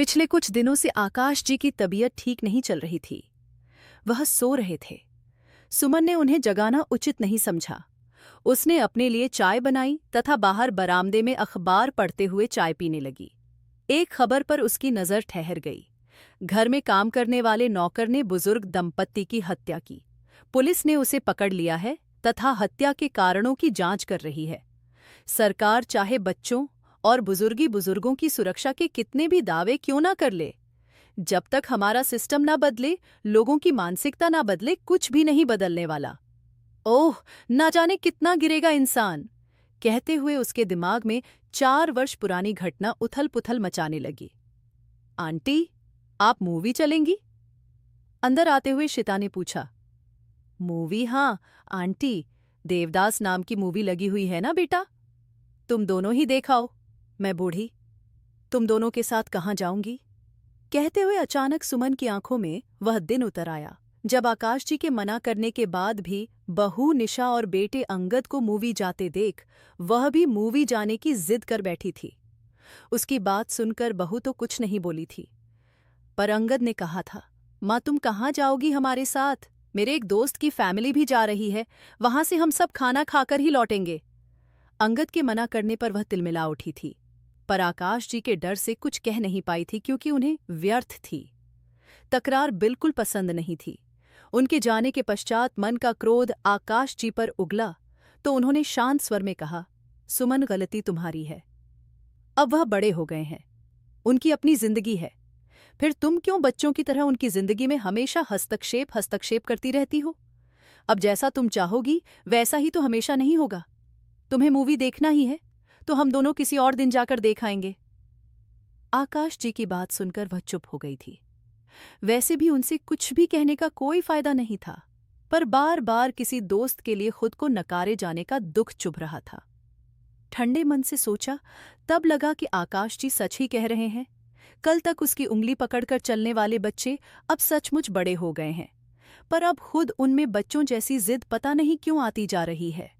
पिछले कुछ दिनों से आकाश जी की तबीयत ठीक नहीं चल रही थी। वह सो रहे थे। सुमन ने उन्हें जगाना उचित नहीं समझा। उसने अपने लिए चाय बनाई तथा बाहर बरामदे में अखबार पढ़ते हुए चाय पीने लगी। एक खबर पर उसकी नज़र ठहर गई। घर में काम करने वाले नौकर ने बुजुर्ग दंपत्ति की हत्या की। पुलिस ने उसे पकड़ लिया है तथा हत्या के कारणों की जांच कर रही है। सरकार चाहे बच्चों और बुजुर्गों की सुरक्षा के कितने भी दावे क्यों ना कर ले, जब तक हमारा सिस्टम ना बदले, लोगों की मानसिकता ना बदले, कुछ भी नहीं बदलने वाला। ओह, ना जाने कितना गिरेगा इंसान। कहते हुए उसके दिमाग में 4 वर्ष पुरानी घटना उथल पुथल मचाने लगी। आंटी, आप मूवी चलेंगी? अंदर आते हुए शिता ने पूछा। मूवी? हाँ आंटी, देवदास नाम की मूवी लगी हुई है ना बेटा, तुम दोनों ही देखाओ। मैं बूढ़ी, तुम दोनों के साथ कहाँ जाऊंगी? कहते हुए अचानक सुमन की आंखों में वह दिन उतर आया जब आकाश जी के मना करने के बाद भी बहू निशा और बेटे अंगद को मूवी जाते देख वह भी मूवी जाने की जिद कर बैठी थी। उसकी बात सुनकर बहू तो कुछ नहीं बोली थी, पर अंगद ने कहा था, माँ तुम कहाँ जाओगी हमारे साथ? मेरे एक दोस्त की फैमिली भी जा रही है, वहां से हम सब खाना खाकर ही लौटेंगे। अंगद के मना करने पर वह तिलमिला उठी थी, पर आकाश जी के डर से कुछ कह नहीं पाई थी क्योंकि उन्हें व्यर्थ थी। तकरार बिल्कुल पसंद नहीं थी। उनके जाने के पश्चात मन का क्रोध आकाश जी पर उगला तो उन्होंने शांत स्वर में कहा, सुमन गलती तुम्हारी है। अब वह बड़े हो गए हैं, उनकी अपनी जिंदगी है, फिर तुम क्यों बच्चों की तरह उनकी जिंदगी में हमेशा हस्तक्षेप करती रहती हो? अब जैसा तुम चाहोगी वैसा ही तो हमेशा नहीं होगा। तुम्हें मूवी देखना ही है तो हम दोनों किसी और दिन जाकर देख आएंगे। आकाश जी की बात सुनकर वह चुप हो गई थी। वैसे भी उनसे कुछ भी कहने का कोई फायदा नहीं था, पर बार बार किसी दोस्त के लिए खुद को नकारे जाने का दुख चुभ रहा था। ठंडे मन से सोचा तब लगा कि आकाश जी सच ही कह रहे हैं। कल तक उसकी उंगली पकड़कर चलने वाले बच्चे अब सचमुच बड़े हो गए हैं, पर अब खुद उनमें बच्चों जैसी जिद पता नहीं क्यों आती जा रही है।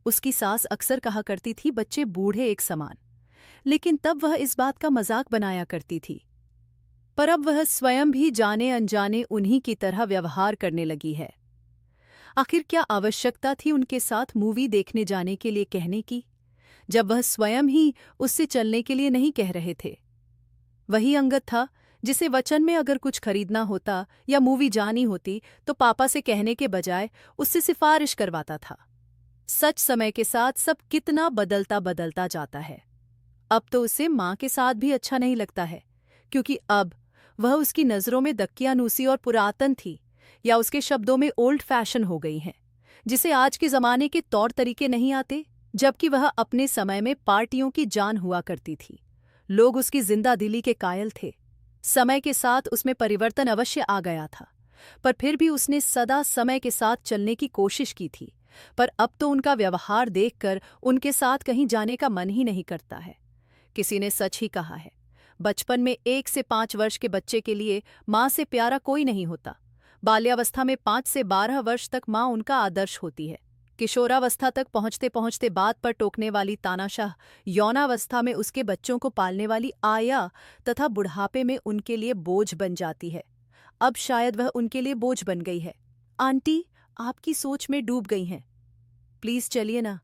उसकी सास अक्सर कहा करती थी, बच्चे बूढ़े एक समान, लेकिन तब वह इस बात का मजाक बनाया करती थी। पर अब वह स्वयं भी जाने अनजाने उन्हीं की तरह व्यवहार करने लगी है। आखिर क्या आवश्यकता थी उनके साथ मूवी देखने जाने के लिए कहने की, जब वह स्वयं ही उससे चलने के लिए नहीं कह रहे थे? वही अंगद था जिसे वचन में अगर कुछ खरीदना होता या मूवी जानी होती तो पापा से कहने के बजाय उससे सिफारिश करवाता था। सच समय के साथ सब कितना बदलता बदलता जाता है। अब तो उसे माँ के साथ भी अच्छा नहीं लगता है, क्योंकि अब वह उसकी नज़रों में दक्कियानूसी और पुरातन थी, या उसके शब्दों में ओल्ड फैशन हो गई हैं, जिसे आज के ज़माने के तौर तरीके नहीं आते। जबकि वह अपने समय में पार्टियों की जान हुआ करती थी। लोग उसकी जिंदा दिली के कायल थे। समय के साथ उसमें परिवर्तन अवश्य आ गया था, पर फिर भी उसने सदा समय के साथ चलने की कोशिश की थी। पर अब तो उनका व्यवहार देखकर उनके साथ कहीं जाने का मन ही नहीं करता है। किसी ने सच ही कहा है, बचपन में 1 से 5 वर्ष के बच्चे के लिए माँ से प्यारा कोई नहीं होता। बाल्यावस्था में 5 से 12 वर्ष तक माँ उनका आदर्श होती है। किशोरावस्था तक पहुँचते पहुँचते बात पर टोकने वाली तानाशाह, यौनावस्था में उसके बच्चों को पालने वाली आया तथा बुढ़ापे में उनके लिए बोझ बन जाती है। अब शायद वह उनके लिए बोझ बन गई है। आंटी, आपकी सोच में डूब गई हैं। प्लीज चलिए ना,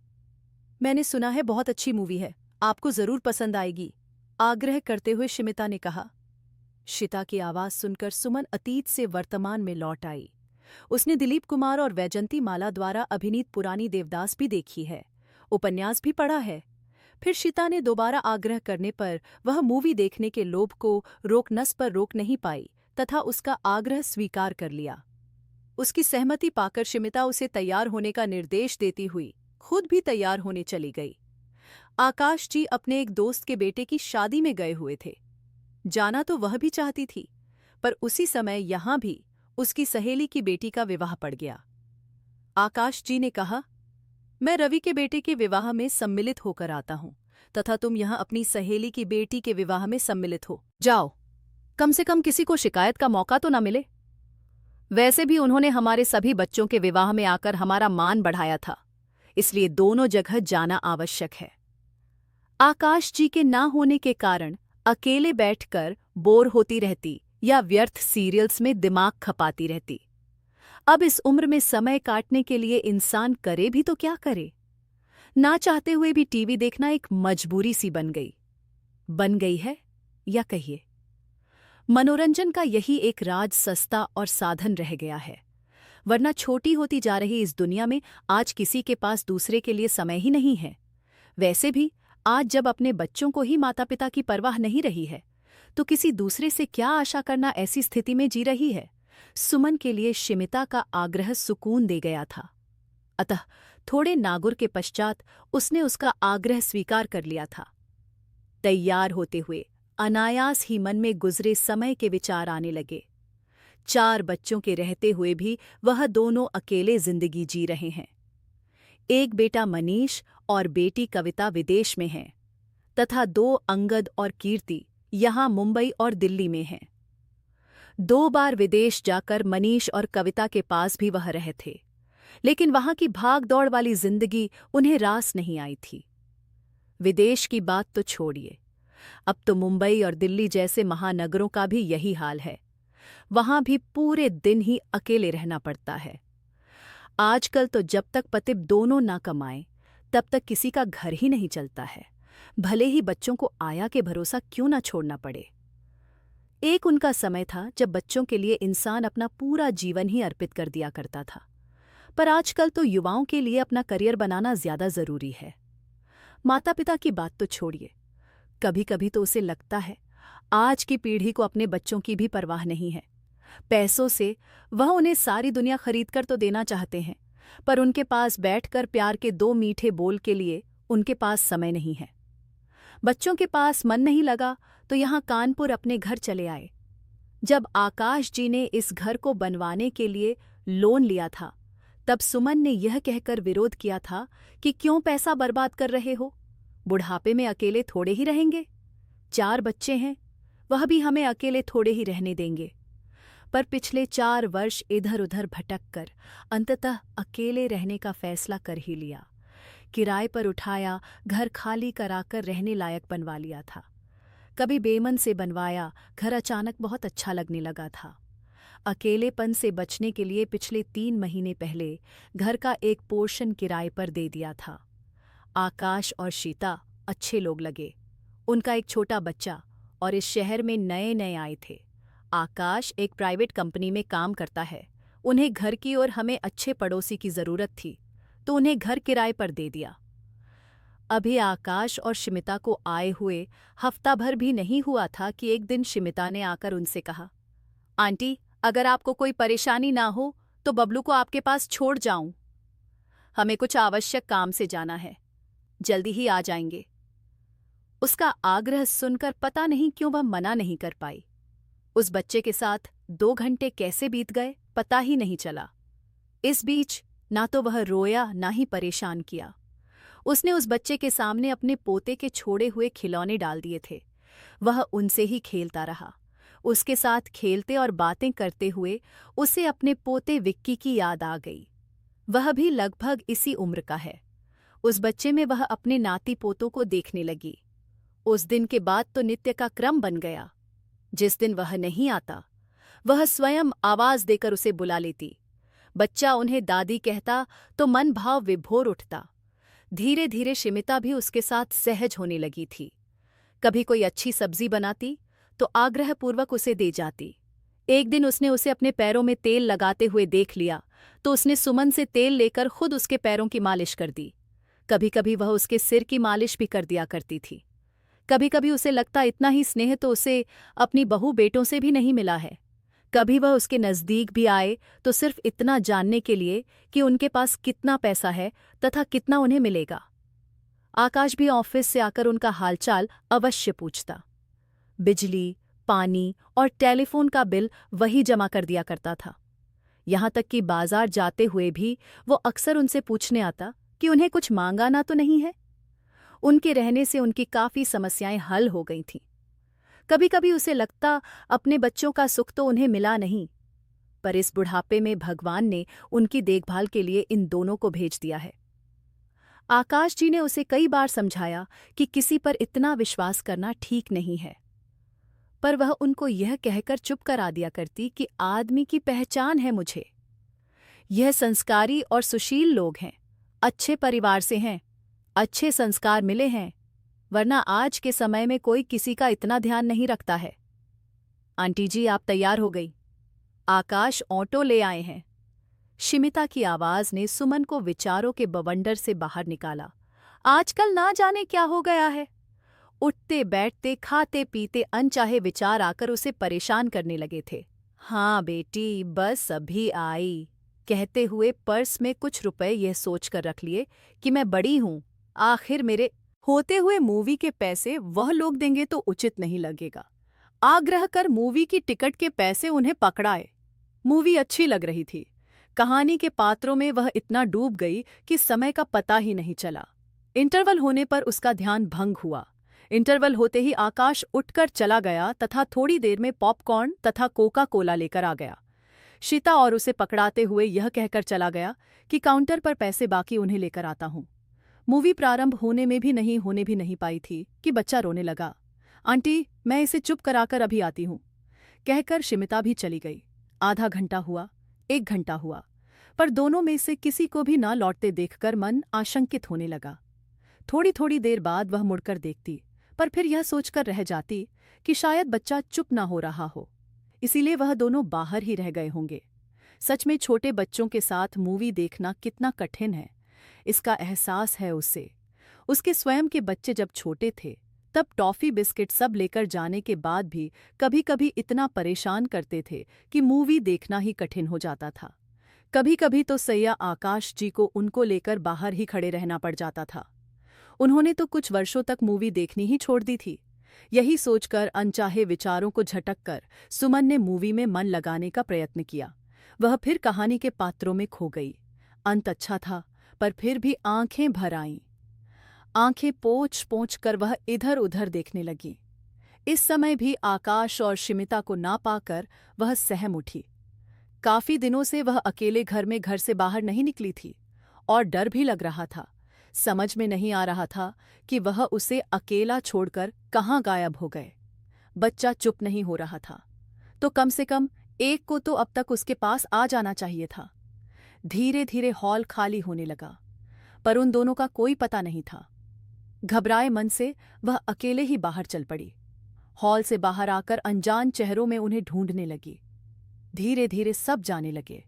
मैंने सुना है बहुत अच्छी मूवी है, आपको जरूर पसंद आएगी, आग्रह करते हुए शिमिता ने कहा। शिता की आवाज सुनकर सुमन अतीत से वर्तमान में लौट आई। उसने दिलीप कुमार और वैजंती माला द्वारा अभिनीत पुरानी देवदास भी देखी है, उपन्यास भी पढ़ा है। फिर शिता ने दोबारा आग्रह करने पर वह मूवी देखने के लोभ को रोकनस पर रोक नहीं पाई तथा उसका आग्रह स्वीकार कर लिया। उसकी सहमति पाकर शिमिता उसे तैयार होने का निर्देश देती हुई खुद भी तैयार होने चली गई। आकाश जी अपने एक दोस्त के बेटे की शादी में गए हुए थे। जाना तो वह भी चाहती थी, पर उसी समय यहां भी उसकी सहेली की बेटी का विवाह पड़ गया। आकाश जी ने कहा, मैं रवि के बेटे के विवाह में सम्मिलित होकर आता हूं तथा तुम यहां अपनी सहेली की बेटी के विवाह में सम्मिलित हो जाओ। कम से कम किसी को शिकायत का मौका तो न मिले। वैसे भी उन्होंने हमारे सभी बच्चों के विवाह में आकर हमारा मान बढ़ाया था, इसलिए दोनों जगह जाना आवश्यक है। आकाश जी के ना होने के कारण अकेले बैठकर बोर होती रहती या व्यर्थ सीरियल्स में दिमाग खपाती रहती। अब इस उम्र में समय काटने के लिए इंसान करे भी तो क्या करे। ना चाहते हुए भी टीवी देखना एक मजबूरी सी बन गई है या कहिए मनोरंजन का यही एक राज सस्ता और साधन रह गया है। वरना छोटी होती जा रही इस दुनिया में आज किसी के पास दूसरे के लिए समय ही नहीं है। वैसे भी आज जब अपने बच्चों को ही माता पिता की परवाह नहीं रही है तो किसी दूसरे से क्या आशा करना ऐसी स्थिति में जी रही है। सुमन के लिए शिमिता का आग्रह सुकून दे गया था। अतः थोड़े नागुर के पश्चात उसने उसका आग्रह स्वीकार कर लिया था। तैयार होते हुए अनायास ही मन में गुजरे समय के विचार आने लगे। 4 बच्चों के रहते हुए भी वह दोनों अकेले जिंदगी जी रहे हैं। एक बेटा मनीष और बेटी कविता विदेश में हैं तथा 2 अंगद और कीर्ति यहाँ मुंबई और दिल्ली में हैं। 2 बार विदेश जाकर मनीष और कविता के पास भी वह रहे थे, लेकिन वहां की भाग दौड़ वाली जिंदगी उन्हें रास नहीं आई थी। विदेश की बात तो छोड़िए, अब तो मुंबई और दिल्ली जैसे महानगरों का भी यही हाल है। वहां भी पूरे दिन ही अकेले रहना पड़ता है। आजकल तो जब तक पति दोनों ना कमाएं तब तक किसी का घर ही नहीं चलता है, भले ही बच्चों को आया के भरोसा क्यों ना छोड़ना पड़े। एक उनका समय था जब बच्चों के लिए इंसान अपना पूरा जीवन ही अर्पित कर दिया करता था, पर आजकल तो युवाओं के लिए अपना करियर बनाना ज्यादा जरूरी है। माता पिता की बात तो छोड़िए, कभी कभी तो उसे लगता है आज की पीढ़ी को अपने बच्चों की भी परवाह नहीं है। पैसों से वह उन्हें सारी दुनिया खरीदकर तो देना चाहते हैं, पर उनके पास बैठकर प्यार के 2 मीठे बोल के लिए उनके पास समय नहीं है। बच्चों के पास मन नहीं लगा तो यहाँ कानपुर अपने घर चले आए। जब आकाश जी ने इस घर को बनवाने के लिए लोन लिया था तब सुमन ने यह कहकर विरोध किया था कि क्यों पैसा बर्बाद कर रहे हो, बुढ़ापे में अकेले थोड़े ही रहेंगे। 4 बच्चे हैं, वह भी हमें अकेले थोड़े ही रहने देंगे। पर पिछले 4 वर्ष इधर उधर भटक कर अंततः अकेले रहने का फैसला कर ही लिया। किराए पर उठाया, घर खाली कराकर रहने लायक बनवा लिया था। कभी बेमन से बनवाया, घर अचानक बहुत अच्छा लगने लगा था। अकेलेपन से बचने के लिए पिछले 3 महीने पहले घर का एक पोर्शन किराए पर दे दिया था। आकाश और शीता अच्छे लोग लगे। उनका एक छोटा बच्चा और इस शहर में नए नए आए थे। आकाश एक प्राइवेट कंपनी में काम करता है। उन्हें घर की और हमें अच्छे पड़ोसी की जरूरत थी तो उन्हें घर किराए पर दे दिया। अभी आकाश और शिमिता को आए हुए हफ्ता भर भी नहीं हुआ था कि एक दिन शिमिता ने आकर उनसे कहा, आंटी, अगर आपको कोई परेशानी ना हो तो बबलू को आपके पास छोड़ जाऊं। हमें कुछ आवश्यक काम से जाना है, जल्दी ही आ जाएंगे। उसका आग्रह सुनकर पता नहीं क्यों वह मना नहीं कर पाई। उस बच्चे के साथ 2 घंटे कैसे बीत गए पता ही नहीं चला। इस बीच ना तो वह रोया ना ही परेशान किया। उसने उस बच्चे के सामने अपने पोते के छोड़े हुए खिलौने डाल दिए थे। वह उनसे ही खेलता रहा। उसके साथ खेलते और बातें करते हुए उसे अपने पोते विक्की की याद आ गई। वह भी लगभग इसी उम्र का है। उस बच्चे में वह अपने नाती पोतों को देखने लगी। उस दिन के बाद तो नित्य का क्रम बन गया। जिस दिन वह नहीं आता वह स्वयं आवाज देकर उसे बुला लेती। बच्चा उन्हें दादी कहता तो मन भाव विभोर उठता। धीरे धीरे शिमिता भी उसके साथ सहज होने लगी थी। कभी कोई अच्छी सब्जी बनाती तो आग्रहपूर्वक उसे दे जाती। एक दिन उसने उसे अपने पैरों में तेल लगाते हुए देख लिया तो उसने सुमन से तेल लेकर खुद उसके पैरों की मालिश कर दी। कभी कभी वह उसके सिर की मालिश भी कर दिया करती थी। कभी कभी उसे लगता इतना ही स्नेह तो उसे अपनी बहू बेटों से भी नहीं मिला है। कभी वह उसके नज़दीक भी आए तो सिर्फ इतना जानने के लिए कि उनके पास कितना पैसा है तथा कितना उन्हें मिलेगा। आकाश भी ऑफिस से आकर उनका हालचाल अवश्य पूछता। बिजली, पानी और टेलीफोन का बिल वही जमा कर दिया करता था। यहाँ तक कि बाजार जाते हुए भी वो अक्सर उनसे पूछने आता कि उन्हें कुछ मांगाना तो नहीं है। उनके रहने से उनकी काफ़ी समस्याएं हल हो गई थीं। कभी कभी उसे लगता अपने बच्चों का सुख तो उन्हें मिला नहीं, पर इस बुढ़ापे में भगवान ने उनकी देखभाल के लिए इन दोनों को भेज दिया है। आकाश जी ने उसे कई बार समझाया कि किसी पर इतना विश्वास करना ठीक नहीं है। पर वह उनको यह कहकर चुप करा दिया करती कि आदमी की पहचान है मुझे। यह संस्कारी और सुशील लोग हैं, अच्छे परिवार से हैं, अच्छे संस्कार मिले हैं, वरना आज के समय में कोई किसी का इतना ध्यान नहीं रखता है। आंटी जी, आप तैयार हो गई? आकाश ऑटो ले आए हैं। शिमिता की आवाज ने सुमन को विचारों के बवंडर से बाहर निकाला। आजकल ना जाने क्या हो गया है। उठते बैठते खाते पीते अनचाहे विचार आकर उसे परेशान करने लगे थे। हाँ बेटी, बस अभी आई, कहते हुए पर्स में कुछ रुपए यह सोचकर रख लिए कि मैं बड़ी हूं, आखिर मेरे होते हुए मूवी के पैसे वह लोग देंगे तो उचित नहीं लगेगा। आग्रह कर मूवी की टिकट के पैसे उन्हें पकड़ाए। मूवी अच्छी लग रही थी। कहानी के पात्रों में वह इतना डूब गई कि समय का पता ही नहीं चला। इंटरवल होने पर उसका ध्यान भंग हुआ। इंटरवल होते ही आकाश उठकर चला गया तथा थोड़ी देर में पॉपकॉर्न तथा कोका कोला लेकर आ गया। शीता और उसे पकड़ाते हुए यह कहकर चला गया कि काउंटर पर पैसे बाकी उन्हें लेकर आता हूं। मूवी प्रारंभ होने भी नहीं पाई थी कि बच्चा रोने लगा। आंटी, मैं इसे चुप कराकर अभी आती हूं, कहकर शिमिता भी चली गई। आधा घंटा हुआ, 1 घंटा हुआ, पर दोनों में से किसी को भी ना लौटते देखकर मन आशंकित होने लगा। थोड़ी थोड़ी देर बाद वह मुड़कर देखती, पर फिर यह सोचकर रह जाती कि शायद बच्चा चुप ना हो रहा हो, इसीलिए वह दोनों बाहर ही रह गए होंगे। सच में छोटे बच्चों के साथ मूवी देखना कितना कठिन है, इसका एहसास है उसे। उसके स्वयं के बच्चे जब छोटे थे तब टॉफी बिस्किट सब लेकर जाने के बाद भी कभी कभी इतना परेशान करते थे कि मूवी देखना ही कठिन हो जाता था। कभी कभी तो सैया आकाश जी को उनको लेकर बाहर ही खड़े रहना पड़ जाता था। उन्होंने तो कुछ वर्षों तक मूवी देखनी ही छोड़ दी थी। यही सोचकर अनचाहे विचारों को झटक कर सुमन ने मूवी में मन लगाने का प्रयत्न किया। वह फिर कहानी के पात्रों में खो गई। अंत अच्छा था, पर फिर भी आंखें भर आईं। आंखें पोंछ पोंछ कर वह इधर उधर देखने लगी। इस समय भी आकाश और शिमिता को ना पाकर वह सहम उठी। काफी दिनों से वह अकेले घर से बाहर नहीं निकली थी और डर भी लग रहा था। समझ में नहीं आ रहा था कि वह उसे अकेला छोड़कर कहाँ गायब हो गए। बच्चा चुप नहीं हो रहा था तो कम से कम एक को तो अब तक उसके पास आ जाना चाहिए था। धीरे धीरे हॉल खाली होने लगा, पर उन दोनों का कोई पता नहीं था। घबराए मन से वह अकेले ही बाहर चल पड़ी। हॉल से बाहर आकर अनजान चेहरों में उन्हें ढूंढने लगी। धीरे धीरे सब जाने लगे।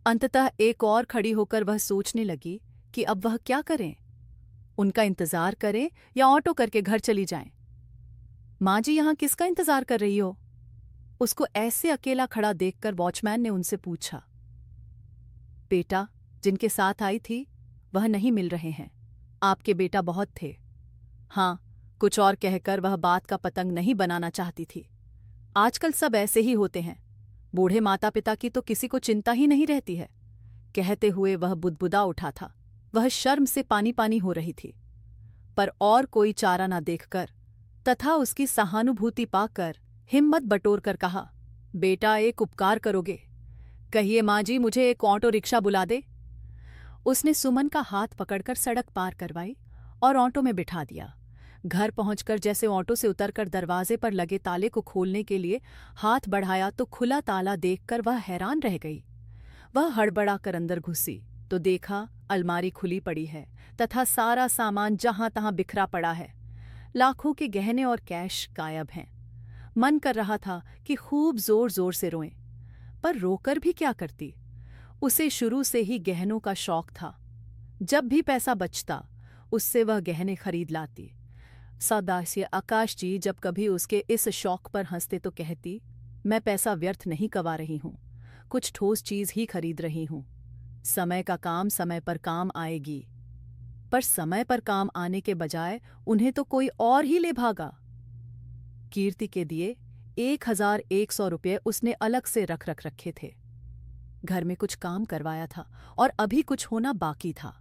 अंततः एक और खड़ी होकर वह सोचने लगी कि अब वह क्या करें, उनका इंतजार करें या ऑटो करके घर चली जाएं। माँ जी, यहां किसका इंतजार कर रही हो? उसको ऐसे अकेला खड़ा देखकर वॉचमैन ने उनसे पूछा। बेटा, जिनके साथ आई थी वह नहीं मिल रहे हैं। आपके बेटा बहुत थे। हाँ, कुछ और कहकर वह बात का पतंग नहीं बनाना चाहती थी। आजकल सब ऐसे ही होते हैं। बूढ़े माता पिता की तो किसी को चिंता ही नहीं रहती है। कहते हुए वह बुदबुदा उठा था। वह शर्म से पानी पानी हो रही थी, पर और कोई चारा न देखकर तथा उसकी सहानुभूति पाकर हिम्मत बटोरकर कहा, बेटा, एक उपकार करोगे? कहिए माँ जी, मुझे एक ऑटो रिक्शा बुला दे। उसने सुमन का हाथ पकड़कर सड़क पार करवाई और ऑटो में बिठा दिया। घर पहुंचकर जैसे ऑटो से उतरकर दरवाजे पर लगे ताले को खोलने के लिए हाथ बढ़ाया तो खुला ताला देखकर वह हैरान रह गई। वह हड़बड़ा कर अंदर घुसी तो देखा अलमारी खुली पड़ी है तथा सारा सामान जहां तहां बिखरा पड़ा है। लाखों के गहने और कैश गायब हैं। मन कर रहा था कि खूब जोर जोर से रोएं, पर रोकर भी क्या करती। उसे शुरू से ही गहनों का शौक था। जब भी पैसा बचता उससे वह गहने खरीद लाती। सदास्य आकाश जी जब कभी उसके इस शौक पर हंसते तो कहती, मैं पैसा व्यर्थ नहीं कमा रही हूं, कुछ ठोस चीज ही खरीद रही हूं। समय का काम समय पर काम आएगी। पर समय पर काम आने के बजाय उन्हें तो कोई और ही ले भागा। कीर्ति के दिए 1100 रुपये उसने अलग से रख रखे थे। घर में कुछ काम करवाया था और अभी कुछ होना बाकी था।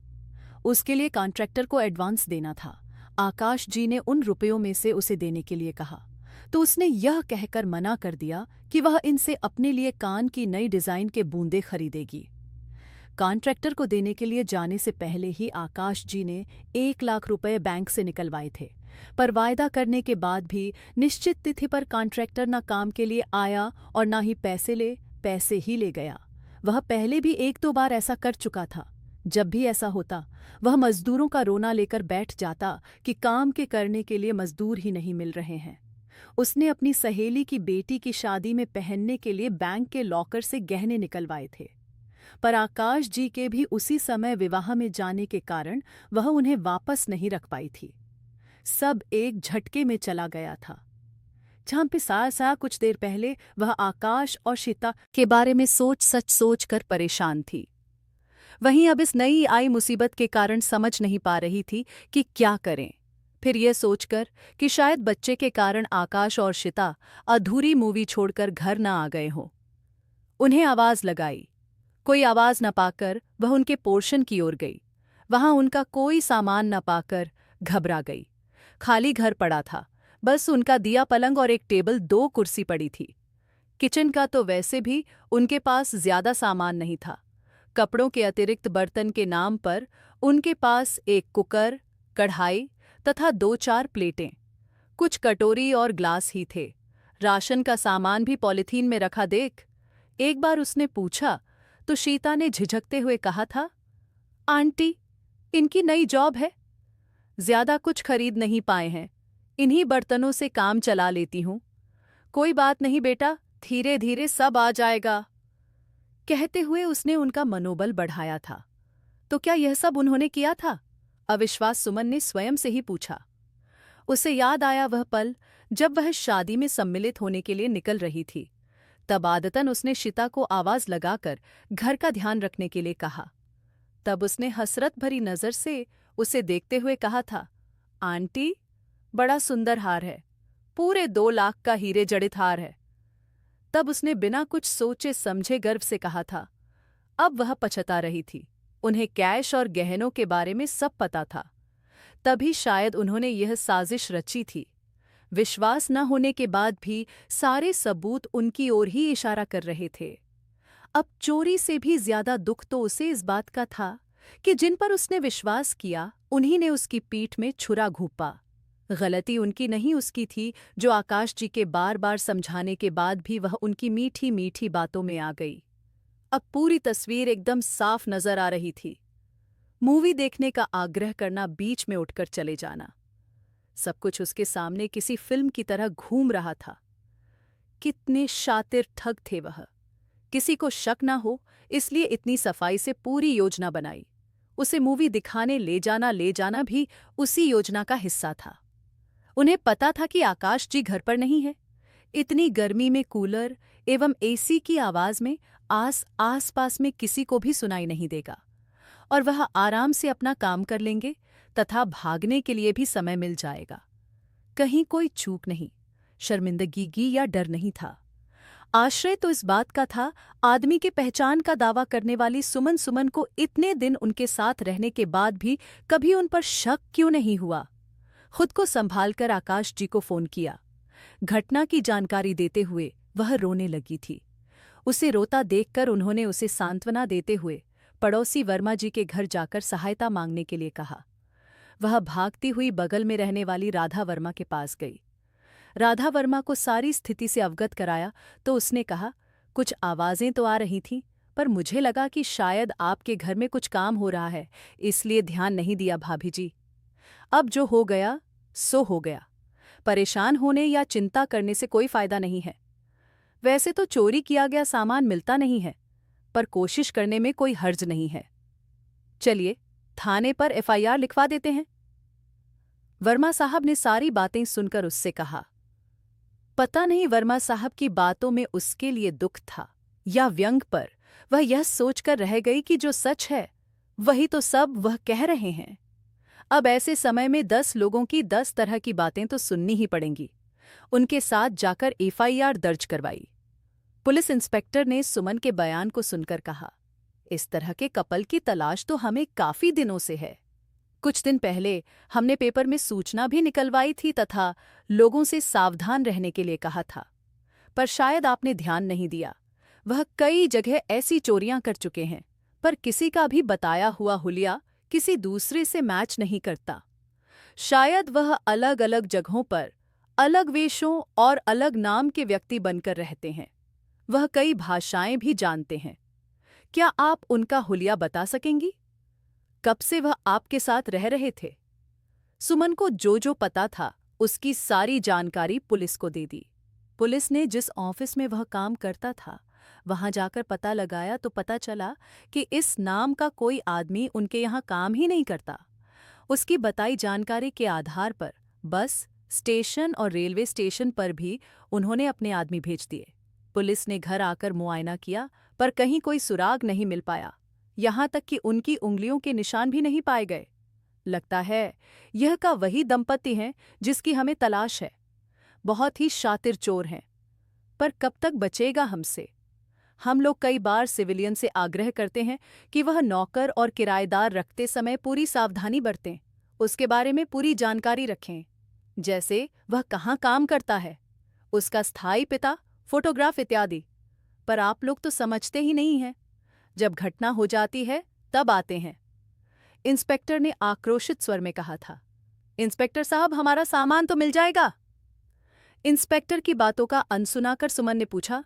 उसके लिए कॉन्ट्रैक्टर को एडवांस देना था। आकाश जी ने उन रुपयों में से उसे देने के लिए कहा तो उसने यह कहकर मना कर दिया कि वह इनसे अपने लिए कान की नई डिजाइन के बूंदे खरीदेगी। कॉन्ट्रैक्टर को देने के लिए जाने से पहले ही आकाश जी ने 1 लाख रुपए बैंक से निकलवाए थे, पर वायदा करने के बाद भी निश्चित तिथि पर कॉन्ट्रैक्टर ना काम के लिए आया और ना ही पैसे ही ले गया। वह पहले भी एक दो बार ऐसा कर चुका था। जब भी ऐसा होता, वह मजदूरों का रोना लेकर बैठ जाता कि काम के करने के लिए मजदूर ही नहीं मिल रहे हैं। उसने अपनी सहेली की बेटी की शादी में पहनने के लिए बैंक के लॉकर से गहने निकलवाए थे, पर आकाश जी के भी उसी समय विवाह में जाने के कारण वह उन्हें वापस नहीं रख पाई थी। सब एक झटके में चला गया था। जहां पे सा कुछ देर पहले वह आकाश और शीता के बारे में सोच कर परेशान थी, वहीं अब इस नई आई मुसीबत के कारण समझ नहीं पा रही थी कि क्या करें। फिर यह सोचकर कि शायद बच्चे के कारण आकाश और शिता अधूरी मूवी छोड़कर घर न आ गए हों, उन्हें आवाज लगाई। कोई आवाज न पाकर वह उनके पोर्शन की ओर गई। वहां उनका कोई सामान न पाकर घबरा गई। खाली घर पड़ा था, बस उनका दिया पलंग और एक टेबल, 2 कुर्सी पड़ी थी। किचन का तो वैसे भी उनके पास ज्यादा सामान नहीं था। कपड़ों के अतिरिक्त बर्तन के नाम पर उनके पास एक कुकर, कढ़ाई तथा 2-4 प्लेटें, कुछ कटोरी और ग्लास ही थे। राशन का सामान भी पॉलिथीन में रखा देख एक बार उसने पूछा तो शीता ने झिझकते हुए कहा था, आंटी, इनकी नई जॉब है, ज्यादा कुछ खरीद नहीं पाए हैं, इन्हीं बर्तनों से काम चला लेती हूं। कोई बात नहीं बेटा, धीरे धीरे सब आ जाएगा। कहते हुए उसने उनका मनोबल बढ़ाया था। तो क्या यह सब उन्होंने किया था? अविश्वास सुमन ने स्वयं से ही पूछा। उसे याद आया वह पल जब वह शादी में सम्मिलित होने के लिए निकल रही थी। तब आदतन उसने शिता को आवाज लगाकर घर का ध्यान रखने के लिए कहा। तब उसने हसरत भरी नजर से उसे देखते हुए कहा था, आंटी, बड़ा सुंदर हार है, पूरे 2 लाख का हीरे जड़ित हार है। तब उसने बिना कुछ सोचे समझे गर्व से कहा था। अब वह पछता रही थी। उन्हें कैश और गहनों के बारे में सब पता था, तभी शायद उन्होंने यह साजिश रची थी। विश्वास न होने के बाद भी सारे सबूत उनकी ओर ही इशारा कर रहे थे। अब चोरी से भी ज्यादा दुख तो उसे इस बात का था कि जिन पर उसने विश्वास किया उन्हीं ने उसकी पीठ में छुरा घोंपा। गलती उनकी नहीं उसकी थी, जो आकाश जी के बार बार समझाने के बाद भी वह उनकी मीठी मीठी बातों में आ गई। अब पूरी तस्वीर एकदम साफ नजर आ रही थी। मूवी देखने का आग्रह करना, बीच में उठकर चले जाना, सब कुछ उसके सामने किसी फिल्म की तरह घूम रहा था। कितने शातिर ठग थे वह। किसी को शक ना हो इसलिए इतनी सफाई से पूरी योजना बनाई। उसे मूवी दिखाने ले जाना भी उसी योजना का हिस्सा था। उन्हें पता था कि आकाश जी घर पर नहीं है। इतनी गर्मी में कूलर एवं एसी की आवाज में आस पास में किसी को भी सुनाई नहीं देगा और वह आराम से अपना काम कर लेंगे तथा भागने के लिए भी समय मिल जाएगा। कहीं कोई चूक नहीं, शर्मिंदगी या डर नहीं था। आश्रय तो इस बात का था, आदमी के पहचान का दावा करने वाली सुमन को इतने दिन उनके साथ रहने के बाद भी कभी उन पर शक क्यों नहीं हुआ। खुद को संभालकर आकाश जी को फोन किया। घटना की जानकारी देते हुए वह रोने लगी थी। उसे रोता देखकर उन्होंने उसे सांत्वना देते हुए पड़ोसी वर्मा जी के घर जाकर सहायता मांगने के लिए कहा। वह भागती हुई बगल में रहने वाली राधा वर्मा के पास गई। राधा वर्मा को सारी स्थिति से अवगत कराया तो उसने कहा, कुछ आवाजें तो आ रही थीं, पर मुझे लगा कि शायद आपके घर में कुछ काम हो रहा है, इसलिए ध्यान नहीं दिया भाभी जी। अब जो हो गया सो हो गया। परेशान होने या चिंता करने से कोई फायदा नहीं है। वैसे तो चोरी किया गया सामान मिलता नहीं है, पर कोशिश करने में कोई हर्ज नहीं है। चलिए थाने पर एफआईआर लिखवा देते हैं। वर्मा साहब ने सारी बातें सुनकर उससे कहा। पता नहीं वर्मा साहब की बातों में उसके लिए दुख था या व्यंग, पर वह यह सोचकर रह गई कि जो सच है वही तो सब वह कह रहे हैं। अब ऐसे समय में 10 लोगों की 10 तरह की बातें तो सुननी ही पड़ेंगी। उनके साथ जाकर एफआईआर दर्ज करवाई। पुलिस इंस्पेक्टर ने सुमन के बयान को सुनकर कहा, इस तरह के कपल की तलाश तो हमें काफी दिनों से है। कुछ दिन पहले हमने पेपर में सूचना भी निकलवाई थी तथा लोगों से सावधान रहने के लिए कहा था, पर शायद आपने ध्यान नहीं दिया। वह कई जगह ऐसी चोरियां कर चुके हैं, पर किसी का भी बताया हुआ हुलिया किसी दूसरे से मैच नहीं करता। शायद वह अलग अलग जगहों पर अलग वेशों और अलग नाम के व्यक्ति बनकर रहते हैं। वह कई भाषाएं भी जानते हैं। क्या आप उनका हुलिया बता सकेंगी? कब से वह आपके साथ रह रहे थे? सुमन को जो पता था उसकी सारी जानकारी पुलिस को दे दी। पुलिस ने जिस ऑफिस में वह काम करता था वहां जाकर पता लगाया तो पता चला कि इस नाम का कोई आदमी उनके यहाँ काम ही नहीं करता। उसकी बताई जानकारी के आधार पर बस स्टेशन और रेलवे स्टेशन पर भी उन्होंने अपने आदमी भेज दिए। पुलिस ने घर आकर मुआयना किया पर कहीं कोई सुराग नहीं मिल पाया। यहाँ तक कि उनकी उंगलियों के निशान भी नहीं पाए गए। लगता है यह का वही दंपति हैं जिसकी हमें तलाश है। बहुत ही शातिर चोर हैं, पर कब तक बचेगा हमसे? हम लोग कई बार सिविलियन से आग्रह करते हैं कि वह नौकर और किराएदार रखते समय पूरी सावधानी बरतें, उसके बारे में पूरी जानकारी रखें, जैसे वह कहाँ काम करता है, उसका स्थायी पिता, फोटोग्राफ इत्यादि। पर आप लोग तो समझते ही नहीं हैं। जब घटना हो जाती है तब आते हैं। इंस्पेक्टर ने आक्रोशित स्वर में कहा था। इंस्पेक्टर साहब, हमारा सामान तो मिल जाएगा? इंस्पेक्टर की बातों का अनसुना कर सुमन ने पूछा।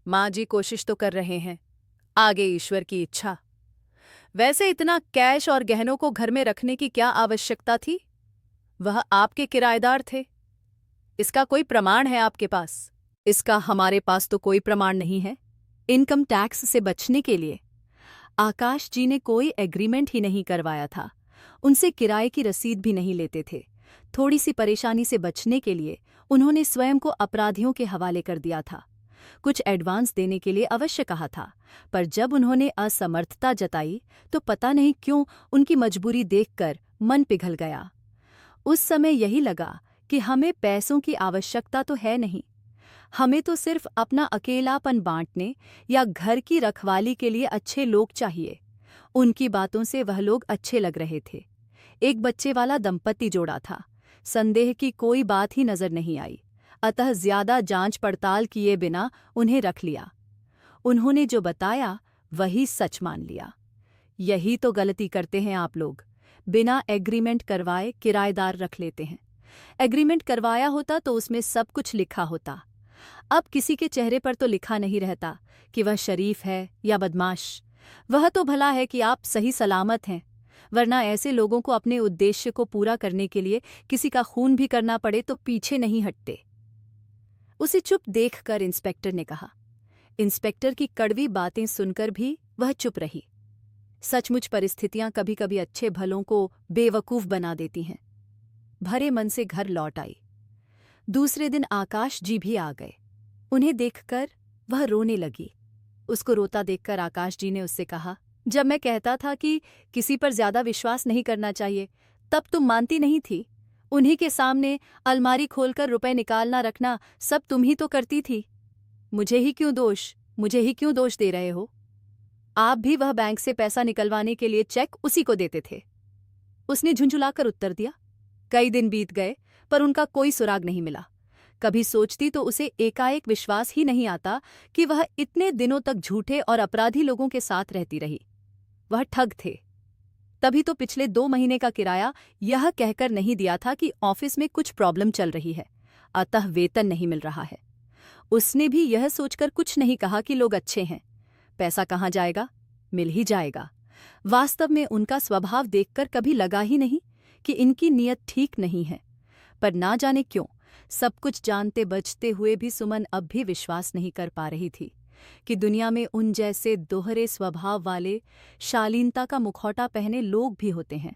माँ जी कोशिश तो कर रहे हैं, आगे ईश्वर की इच्छा। वैसे इतना कैश और गहनों को घर में रखने की क्या आवश्यकता थी? वह आपके किराएदार थे। इसका कोई प्रमाण है आपके पास? इसका हमारे पास तो कोई प्रमाण नहीं है। इनकम टैक्स से बचने के लिए आकाश जी ने कोई एग्रीमेंट ही नहीं करवाया था। उनसे किराए की रसीद भी नहीं लेते थे। थोड़ी सी परेशानी से बचने के लिए उन्होंने स्वयं को अपराधियों के हवाले कर दिया था। कुछ एडवांस देने के लिए अवश्य कहा था, पर जब उन्होंने असमर्थता जताई तो पता नहीं क्यों उनकी मजबूरी देखकर मन पिघल गया। उस समय यही लगा कि हमें पैसों की आवश्यकता तो है नहीं, हमें तो सिर्फ अपना अकेलापन बांटने या घर की रखवाली के लिए अच्छे लोग चाहिए। उनकी बातों से वह लोग अच्छे लग रहे थे। एक बच्चे वाला दंपति जोड़ा था। संदेह की कोई बात ही नजर नहीं आई, अतः ज्यादा जांच पड़ताल किए बिना उन्हें रख लिया। उन्होंने जो बताया वही सच मान लिया। यही तो गलती करते हैं आप लोग, बिना एग्रीमेंट करवाए किराएदार रख लेते हैं। एग्रीमेंट करवाया होता तो उसमें सब कुछ लिखा होता। अब किसी के चेहरे पर तो लिखा नहीं रहता कि वह शरीफ है या बदमाश। वह तो भला है कि आप सही सलामत हैं, वरना ऐसे लोगों को अपने उद्देश्य को पूरा करने के लिए किसी का खून भी करना पड़े तो पीछे नहीं हटते। उसे चुप देखकर इंस्पेक्टर ने कहा। इंस्पेक्टर की कड़वी बातें सुनकर भी वह चुप रही। सचमुच परिस्थितियां कभी कभी अच्छे भलों को बेवकूफ बना देती हैं। भरे मन से घर लौट आई। दूसरे दिन आकाश जी भी आ गए। उन्हें देखकर वह रोने लगी। उसको रोता देखकर आकाश जी ने उससे कहा, जब मैं कहता था कि किसी पर ज्यादा विश्वास नहीं करना चाहिए, तब तुम मानती नहीं थी। उन्हीं के सामने अलमारी खोलकर रुपए निकालना रखना सब तुम ही तो करती थी। मुझे ही क्यों दोष दे रहे हो? आप भी वह बैंक से पैसा निकलवाने के लिए चेक उसी को देते थे। उसने झुंझुलाकर उत्तर दिया। कई दिन बीत गए पर उनका कोई सुराग नहीं मिला। कभी सोचती तो उसे एकाएक विश्वास ही नहीं आता कि वह इतने दिनों तक झूठे और अपराधी लोगों के साथ रहती रही। वह ठग थे। तभी तो पिछले 2 महीने का किराया यह कहकर नहीं दिया था कि ऑफिस में कुछ प्रॉब्लम चल रही है, अतः वेतन नहीं मिल रहा है। उसने भी यह सोचकर कुछ नहीं कहा कि लोग अच्छे हैं, पैसा कहाँ जाएगा, मिल ही जाएगा। वास्तव में उनका स्वभाव देखकर कभी लगा ही नहीं कि इनकी नीयत ठीक नहीं है। पर ना जाने क्यों सब कुछ जानते बचते हुए भी सुमन अब भी विश्वास नहीं कर पा रही थी कि दुनिया में उन जैसे दोहरे स्वभाव वाले शालीनता का मुखौटा पहने लोग भी होते हैं।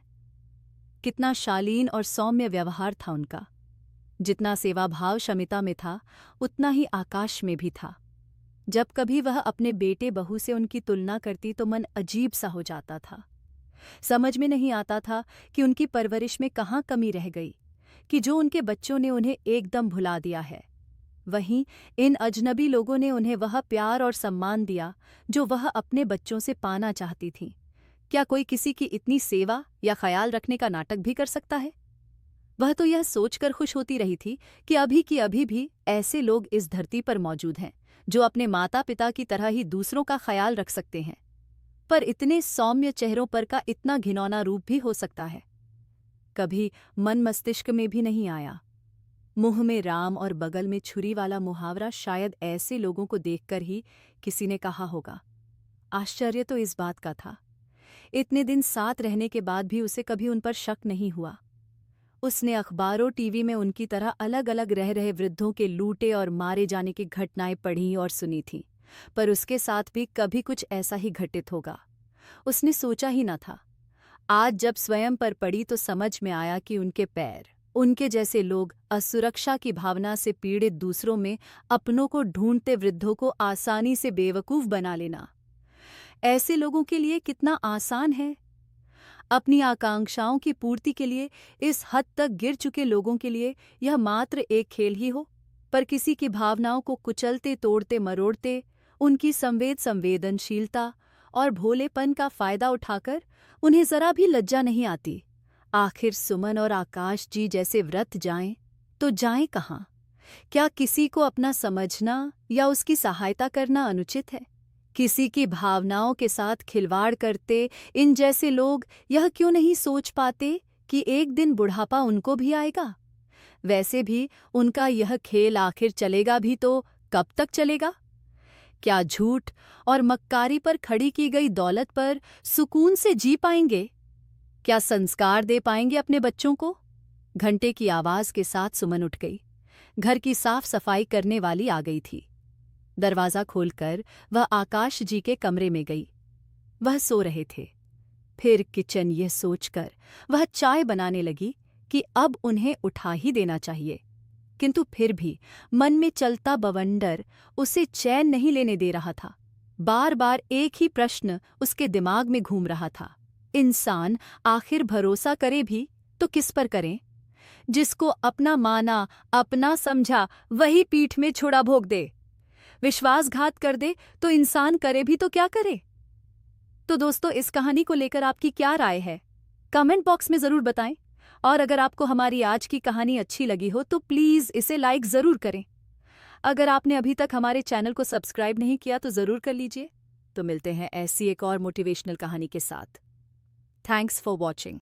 कितना शालीन और सौम्य व्यवहार था उनका। जितना सेवाभाव शमिता में था उतना ही आकाश में भी था। जब कभी वह अपने बेटे बहू से उनकी तुलना करती तो मन अजीब सा हो जाता था। समझ में नहीं आता था कि उनकी परवरिश में कहाँ कमी रह गई कि जो उनके बच्चों ने उन्हें एकदम भुला दिया है। वहीं इन अजनबी लोगों ने उन्हें वह प्यार और सम्मान दिया जो वह अपने बच्चों से पाना चाहती थीं। क्या कोई किसी की इतनी सेवा या ख्याल रखने का नाटक भी कर सकता है? वह तो यह सोचकर खुश होती रही थी कि अभी भी ऐसे लोग इस धरती पर मौजूद हैं जो अपने माता पिता की तरह ही दूसरों का ख्याल रख सकते हैं। पर इतने सौम्य चेहरों पर का इतना घिनौना रूप भी हो सकता है। कभी मन मस्तिष्क में भी नहीं आया। मुंह में राम और बगल में छुरी वाला मुहावरा शायद ऐसे लोगों को देखकर ही किसी ने कहा होगा। आश्चर्य तो इस बात का था, इतने दिन साथ रहने के बाद भी उसे कभी उन पर शक नहीं हुआ। उसने अखबारों टीवी में उनकी तरह अलग अलग रह रहे वृद्धों के लूटे और मारे जाने की घटनाएं पढ़ी और सुनी थीं, पर उसके साथ भी कभी कुछ ऐसा ही घटित होगा उसने सोचा ही न था। आज जब स्वयं पर पड़ी तो समझ में आया कि उनके पैर, उनके जैसे लोग असुरक्षा की भावना से पीड़ित दूसरों में अपनों को ढूंढते वृद्धों को आसानी से बेवकूफ़ बना लेना ऐसे लोगों के लिए कितना आसान है। अपनी आकांक्षाओं की पूर्ति के लिए इस हद तक गिर चुके लोगों के लिए यह मात्र एक खेल ही हो, पर किसी की भावनाओं को कुचलते तोड़ते मरोड़ते उनकी संवेदनशीलता और भोलेपन का फायदा उठाकर उन्हें जरा भी लज्जा नहीं आती। आखिर सुमन और आकाश जी जैसे व्रत जाएं तो जाएं कहाँ? क्या किसी को अपना समझना या उसकी सहायता करना अनुचित है? किसी की भावनाओं के साथ खिलवाड़ करते इन जैसे लोग यह क्यों नहीं सोच पाते कि एक दिन बुढ़ापा उनको भी आएगा? वैसे भी उनका यह खेल आखिर चलेगा भी तो कब तक चलेगा? क्या झूठ और मक्कारी पर खड़ी की गई दौलत पर सुकून से जी पाएंगे? क्या संस्कार दे पाएंगे अपने बच्चों को? घंटे की आवाज के साथ सुमन उठ गई। घर की साफ सफाई करने वाली आ गई थी। दरवाज़ा खोलकर वह आकाश जी के कमरे में गई। वह सो रहे थे। फिर किचन यह सोचकर वह चाय बनाने लगी कि अब उन्हें उठा ही देना चाहिए, किंतु फिर भी मन में चलता बवंडर उसे चैन नहीं लेने दे रहा था। बार बार एक ही प्रश्न उसके दिमाग में घूम रहा था। इंसान आखिर भरोसा करे भी तो किस पर करें? जिसको अपना माना, अपना समझा, वही पीठ में छुरा भोग दे। विश्वासघात कर दे तो इंसान करे भी तो क्या करे? तो दोस्तों, इस कहानी को लेकर आपकी क्या राय है? कमेंट बॉक्स में ज़रूर बताएं। और अगर आपको हमारी आज की कहानी अच्छी लगी हो तो प्लीज़ इसे लाइक ज़रूर करें। अगर आपने अभी तक हमारे चैनल को सब्सक्राइब नहीं किया तो ज़रूर कर लीजिए। तो मिलते हैं ऐसी एक और मोटिवेशनल कहानी के साथ। Thanks for watching.